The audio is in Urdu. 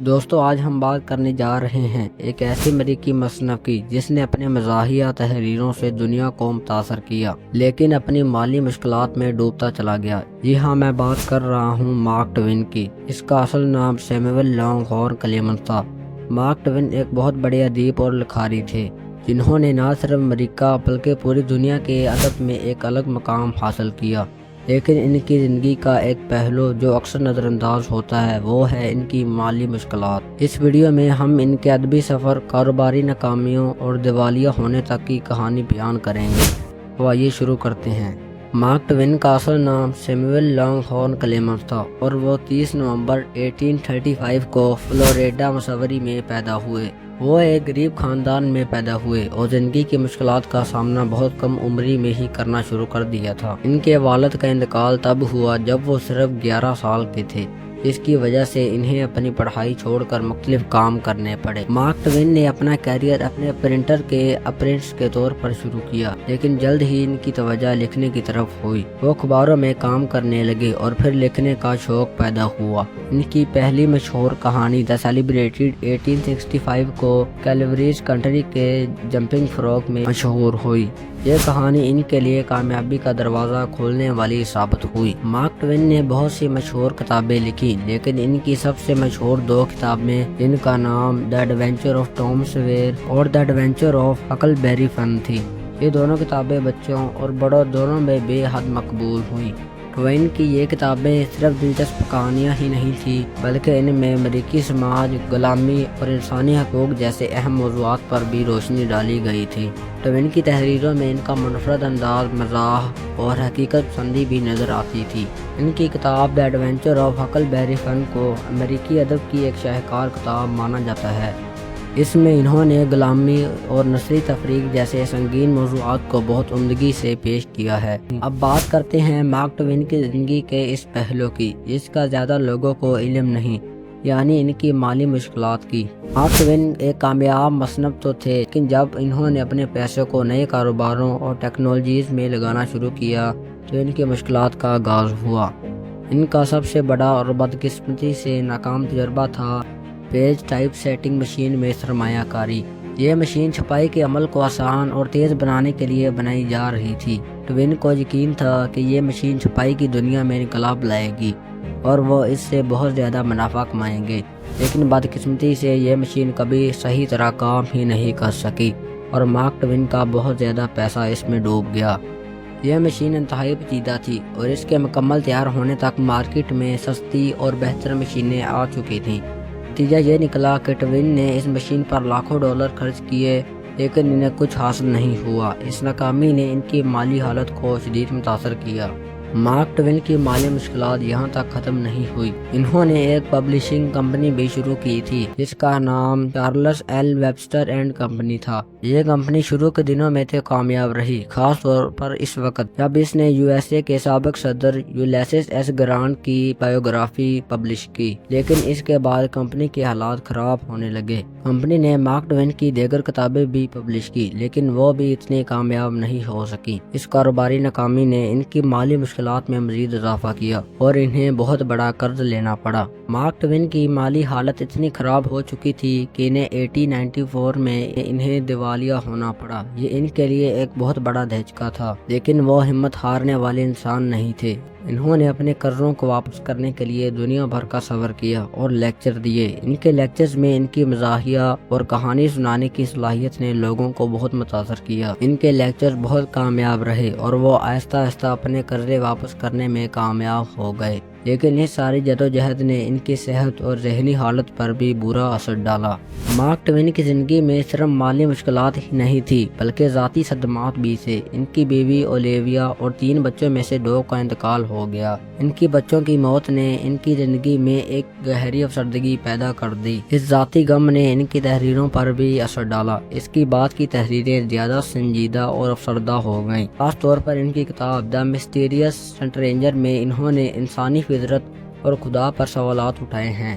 دوستو آج ہم بات کرنے جا رہے ہیں ایک ایسی امریکی مصنف کی جس نے اپنے مزاحیہ تحریروں سے دنیا کو متاثر کیا لیکن اپنی مالی مشکلات میں ڈوبتا چلا گیا۔ جی ہاں، میں بات کر رہا ہوں مارک ٹوین کی۔ اس کا اصل نام سیموئل لانگ ہارن کلیمنز تھا۔ مارک ٹوین ایک بہت بڑے ادیب اور لکھاری تھے جنہوں نے نہ صرف امریکہ بلکہ پوری دنیا کے ادب میں ایک الگ مقام حاصل کیا، لیکن ان کی زندگی کا ایک پہلو جو اکثر نظر انداز ہوتا ہے وہ ہے ان کی مالی مشکلات۔ اس ویڈیو میں ہم ان کے ادبی سفر، کاروباری ناکامیوں اور دیوالیہ ہونے تک کی کہانی بیان کریں گے۔ تو آئیے شروع کرتے ہیں۔ مارک ٹوین کا اصل نام سیموئل لانگ ہارن کلیمنز تھا اور وہ 30 نومبر 1835 کو فلوریڈا مسوری میں پیدا ہوئے۔ وہ ایک غریب خاندان میں پیدا ہوئے اور زندگی کی مشکلات کا سامنا بہت کم عمری میں ہی کرنا شروع کر دیا تھا۔ ان کے والد کا انتقال تب ہوا جب وہ صرف 11 سال کے تھے، جس کی وجہ سے انہیں اپنی پڑھائی چھوڑ کر مختلف کام کرنے پڑے۔ مارک ٹوین نے اپنا کیریئر اپنے پرنٹر کے اپرینٹس کے طور پر شروع کیا، لیکن جلد ہی ان کی توجہ لکھنے کی طرف ہوئی۔ وہ اخباروں میں کام کرنے لگے اور پھر لکھنے کا شوق پیدا ہوا۔ ان کی پہلی مشہور کہانی دی سیلیبریٹڈ 1865 کو کیلوریج کنٹری کے جمپنگ فراگ میں مشہور ہوئی۔ یہ کہانی ان کے لیے کامیابی کا دروازہ کھولنے والی ثابت ہوئی۔ مارک ٹوین نے بہت سی مشہور کتابیں لکھی، لیکن ان کی سب سے مشہور 2 کتابیں، جن کا نام دی ایڈونچر آف ٹام سویر اور دی ایڈونچر آف ہکل بیری فن تھی۔ یہ دونوں کتابیں بچوں اور بڑوں دونوں میں بے حد مقبول ہوئیں۔ ٹوین کی یہ کتابیں صرف دلچسپ کہانیاں ہی نہیں تھیں، بلکہ ان میں امریکی سماج، غلامی اور انسانی حقوق جیسے اہم موضوعات پر بھی روشنی ڈالی گئی تھی۔ ٹوین کی تحریروں میں ان کا منفرد انداز، مزاح اور حقیقت پسندی بھی نظر آتی تھی۔ ان کی کتاب دی ایڈونچر آف ہکل بیری فن کو امریکی ادب کی ایک شاہکار کتاب مانا جاتا ہے۔ اس میں انہوں نے غلامی اور نسلی تفریق جیسے سنگین موضوعات کو بہت عمدگی سے پیش کیا ہے۔ اب بات کرتے ہیں مارک ٹوین کی زندگی کے اس پہلو کی جس کا زیادہ لوگوں کو علم نہیں، یعنی ان کی مالی مشکلات کی۔ مارک ٹوین ایک کامیاب مصنف تو تھے، لیکن جب انہوں نے اپنے پیسے کو نئے کاروباروں اور ٹیکنالوجیز میں لگانا شروع کیا تو ان کی مشکلات کا آغاز ہوا۔ ان کا سب سے بڑا اور بدقسمتی سے ناکام تجربہ تھا پیج ٹائپ سیٹنگ مشین میں سرمایہ کاری۔ یہ مشین چھپائی کے عمل کو آسان اور تیز بنانے کے لیے بنائی جا رہی تھی۔ ٹوین کو یقین تھا کہ یہ مشین چھپائی کی دنیا میں انقلاب لائے گی اور وہ اس سے بہت زیادہ منافع کمائیں گے، لیکن بدقسمتی سے یہ مشین کبھی صحیح طرح کام ہی نہیں کر سکی اور مارک ٹوین کا بہت زیادہ پیسہ اس میں ڈوب گیا۔ یہ مشین انتہائی پیچیدہ تھی اور اس کے مکمل تیار ہونے تک مارکیٹ میں سستی اور بہتر مشینیں آ چکی تھیں۔ نتیجہ یہ نکلا کہ ٹوین نے اس مشین پر لاکھوں ڈالر خرچ کیے، لیکن انہیں کچھ حاصل نہیں ہوا۔ اس ناکامی نے ان کی مالی حالت کو شدید متاثر کیا۔ مارک ٹوین کی مالی مشکلات یہاں تک ختم نہیں ہوئی۔ انہوں نے ایک پبلشنگ کمپنی بھی شروع کی تھی جس کا نام Charles L Webster and company تھا۔ یہ کمپنی شروع کے دنوں میں کامیاب رہی، خاص طور پر اس وقت جب اس نے USA کے سابق صدر یولیسس ایس گرانٹ کی بائیوگرافی پبلش کی، لیکن اس کے بعد کمپنی کے حالات خراب ہونے لگے۔ کمپنی نے مارک ٹوین کی دیگر کتابیں بھی پبلش کی، لیکن وہ بھی اتنی کامیاب نہیں ہو سکی۔ اس کاروباری ناکامی نے ان کی مالی مشکلات میں مزید اضافہ کیا اور انہیں بہت بڑا قرض لینا پڑا۔ مارک ٹوین کی مالی حالت اتنی خراب ہو چکی تھی کہ انہیں 1894 میں انہیں دیوالیہ ہونا پڑا۔ یہ ان کے لیے ایک بہت بڑا دھچکا تھا، لیکن وہ ہمت ہارنے والے انسان نہیں تھے۔ انہوں نے اپنے قرضوں کو واپس کرنے کے لیے دنیا بھر کا سفر کیا اور لیکچر دیے۔ ان کے لیکچرز میں ان کی مزاحیہ اور کہانی سنانے کی صلاحیت نے لوگوں کو بہت متاثر کیا۔ ان کے لیکچرز بہت کامیاب رہے اور وہ آہستہ آہستہ اپنے قرضے واپس کرنے میں کامیاب ہو گئے، لیکن اس ساری جدوجہد نے ان کی صحت اور ذہنی حالت پر بھی برا اثر ڈالا۔ مارک ٹوین کی زندگی میں صرف مالی مشکلات ہی نہیں تھی بلکہ ذاتی صدمات بھی تھے۔ ان کی بیوی اولیویا اور 3 بچوں میں سے 2 کا انتقال ہو گیا۔ ان کی بچوں کی موت نے ان کی زندگی میں ایک گہری افسردگی پیدا کر دی۔ اس ذاتی غم نے ان کی تحریروں پر بھی اثر ڈالا۔ اس کی بعد کی تحریریں زیادہ سنجیدہ اور افسردہ ہو گئیں، خاص طور پر ان کی کتاب دی مسٹیریس اسٹرینجر میں انہوں نے انسانی فطرت اور خدا پر سوالات اٹھائے ہیں۔